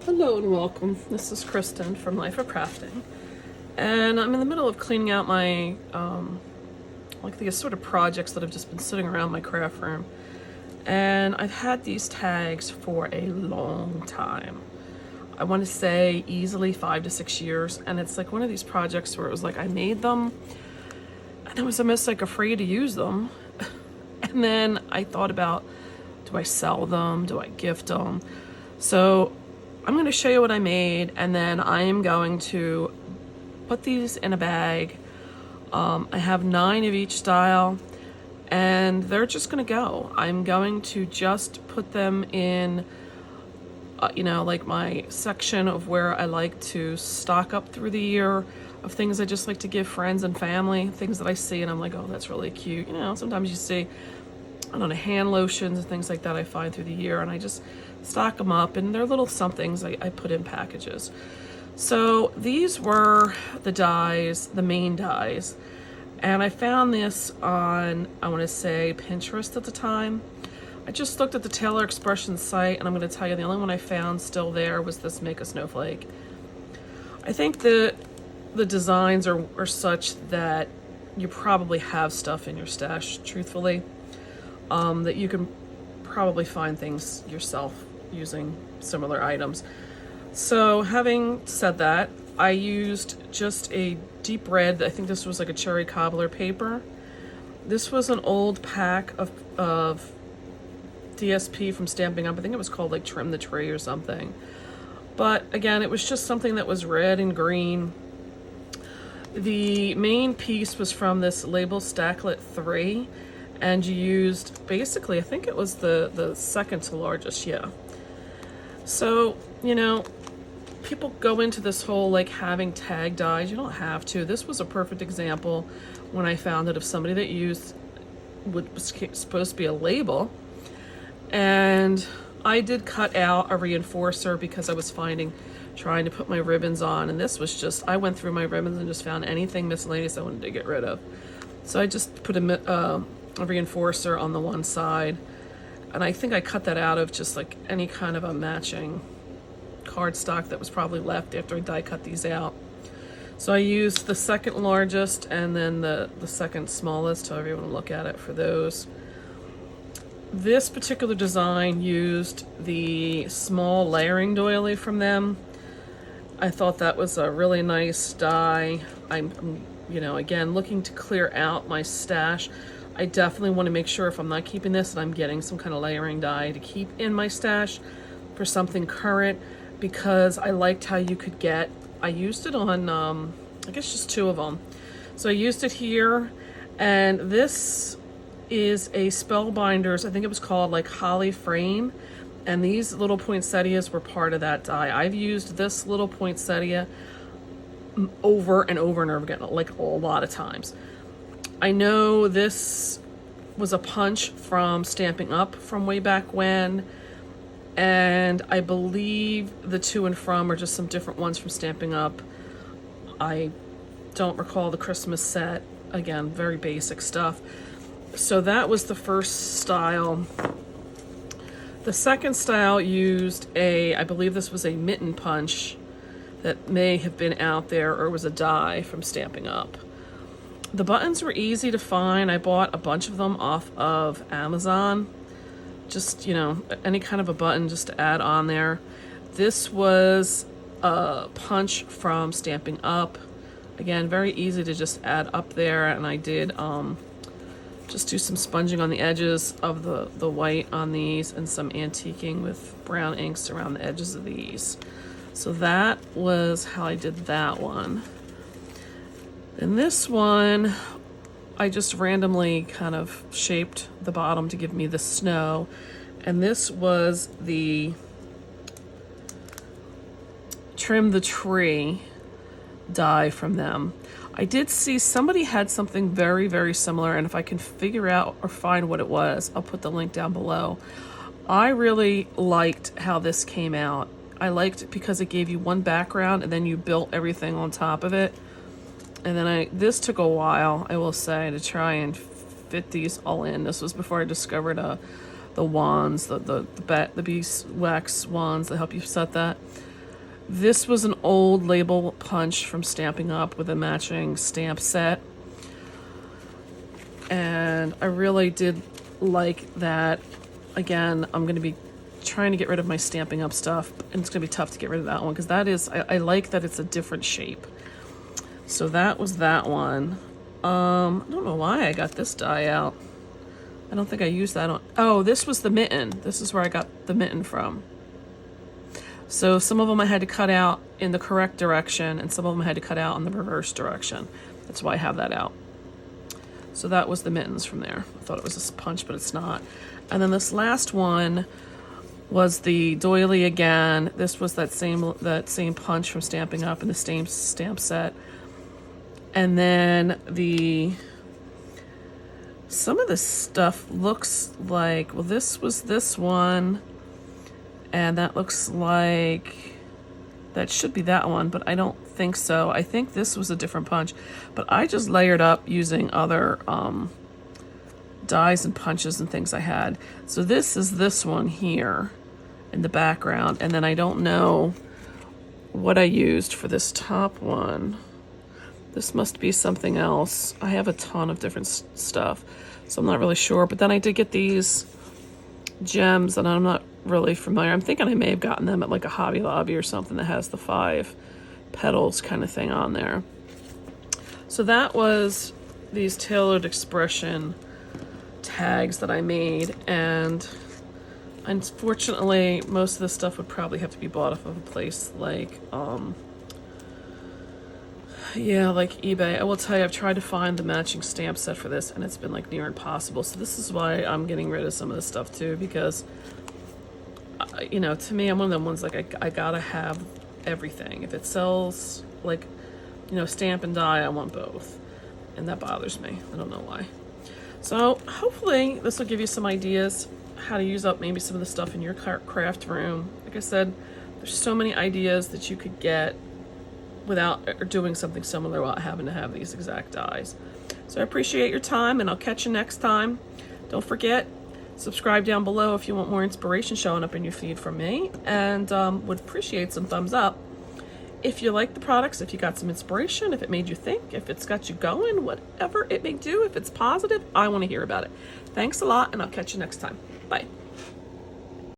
Hello and welcome. This is Kristin from Life of Crafting, and I'm in the middle of cleaning out my like the sort of projects that have just been sitting around my craft room. And I've had these tags for a long time. I want to say easily 5 to 6 years, and it's like one of these projects where it was like I made them and I was almost like afraid to use them. And then I thought about, do I sell them? Do I gift them? So I'm going to show you what I made, and then I am going to put these in a bag. I have 9 of each style, and they're just going to go. I'm going to just put them in, like my section of where I like to stock up through the year of things I just like to give friends and family, things that I see and I'm like, oh, that's really cute. Sometimes you see, I don't know, hand lotions and things like that I find through the year, and I just stock them up, and they're little somethings I put in packages. So these were the dies, the main dies, and I found this on, I want to say, Pinterest at the time. I just looked at the Taylor Expressions site, and I'm going to tell you the only one I found still there was this Make a Snowflake. I think the designs are such that you probably have stuff in your stash, truthfully, that you can probably find things yourself using similar items. So having said that, I used just a deep red, I think this was like a cherry cobbler paper. This was an old pack of DSP from Stampin' Up. I think it was called like Trim the Tree or something. But again, it was just something that was red and green. The main piece was from this Label Stacklet 3, and you used basically, I think it was the second to largest, yeah. So, people go into this whole like having tag dies. You don't have to. This was a perfect example when I found it of somebody that used what was supposed to be a label. And I did cut out a reinforcer because I was trying to put my ribbons on, and this was just, I went through my ribbons and just found anything miscellaneous I wanted to get rid of. So I just put a reinforcer on the one side, and I think I cut that out of just like any kind of a matching cardstock that was probably left after I die cut these out. So I used the second largest and then the second smallest, however you want to look at it, for those. This particular design used the small layering doily from them. I thought that was a really nice die. I'm again, looking to clear out my stash. I definitely want to make sure if I'm not keeping this, that I'm getting some kind of layering die to keep in my stash for something current, because I liked how you could get, I used it on, I guess just 2 of them. So I used it here, and this is a Spellbinders, I think it was called like Holly Frame, and these little poinsettias were part of that die. I've used this little poinsettia over and over and over again, like a lot of times. I know this was a punch from Stampin' Up from way back when, and I believe the To and From are just some different ones from Stampin' Up. I don't recall the Christmas set. Again, very basic stuff. So that was the first style. The second style used I believe this was a mitten punch that may have been out there, or was a die from Stampin' Up. The buttons were easy to find. I bought a bunch of them off of Amazon. Just, any kind of a button just to add on there. This was a punch from Stampin' Up. Again, very easy to just add up there, and I did just do some sponging on the edges of the white on these, and some antiquing with brown inks around the edges of these. So that was how I did that one. And this one, I just randomly kind of shaped the bottom to give me the snow. And this was the Trim the Tree die from them. I did see somebody had something very, very similar, and if I can figure out or find what it was, I'll put the link down below. I really liked how this came out. I liked it because it gave you one background and then you built everything on top of it. And then this took a while, I will say, to try and fit these all in. This was before I discovered the wands, the beeswax wands that help you set that. This was an old label punch from Stampin' Up with a matching stamp set. And I really did like that. Again, I'm going to be trying to get rid of my Stampin' Up stuff, and it's going to be tough to get rid of that one because that is, I like that it's a different shape. So that was that one. I don't know why I got this die out. I don't think I used that on, oh, this was the mitten. This is where I got the mitten from. So some of them I had to cut out in the correct direction, and some of them I had to cut out in the reverse direction. That's why I have that out. So that was the mittens from there. I thought it was a punch, but it's not. And then this last one was the doily again. This was that same punch from Stampin' Up in the same stamp set. And then some of this stuff looks like, well, this was this one. And that looks like, that should be that one, but I don't think so. I think this was a different punch, but I just layered up using other dies and punches and things I had. So this is this one here in the background, and then I don't know what I used for this top one. This must be something else. I have a ton of different stuff, so I'm not really sure, but then I did get these gems, and I'm not really familiar. I'm thinking I may have gotten them at like a Hobby Lobby or something that has the 5 petals kind of thing on there. So that was these tailored expression tags that I made, and unfortunately most of this stuff would probably have to be bought off of a place like yeah, like eBay. I will tell you, I've tried to find the matching stamp set for this, and it's been like near impossible. So this is why I'm getting rid of some of this stuff too, because you know, to me, I'm one of them ones like I gotta have everything. If it sells like, you know, stamp and die, I want both, and that bothers me. I don't know why. So hopefully this will give you some ideas how to use up maybe some of the stuff in your craft room. Like I said, there's so many ideas that you could get without or doing something similar without having to have these exact dies. So I appreciate your time, and I'll catch you next time. Don't forget, subscribe down below if you want more inspiration showing up in your feed from me, and would appreciate some thumbs up if you like the products, if you got some inspiration, if it made you think, if it's got you going, whatever it may do, if it's positive, I want to hear about it. Thanks a lot, and I'll catch you next time. Bye.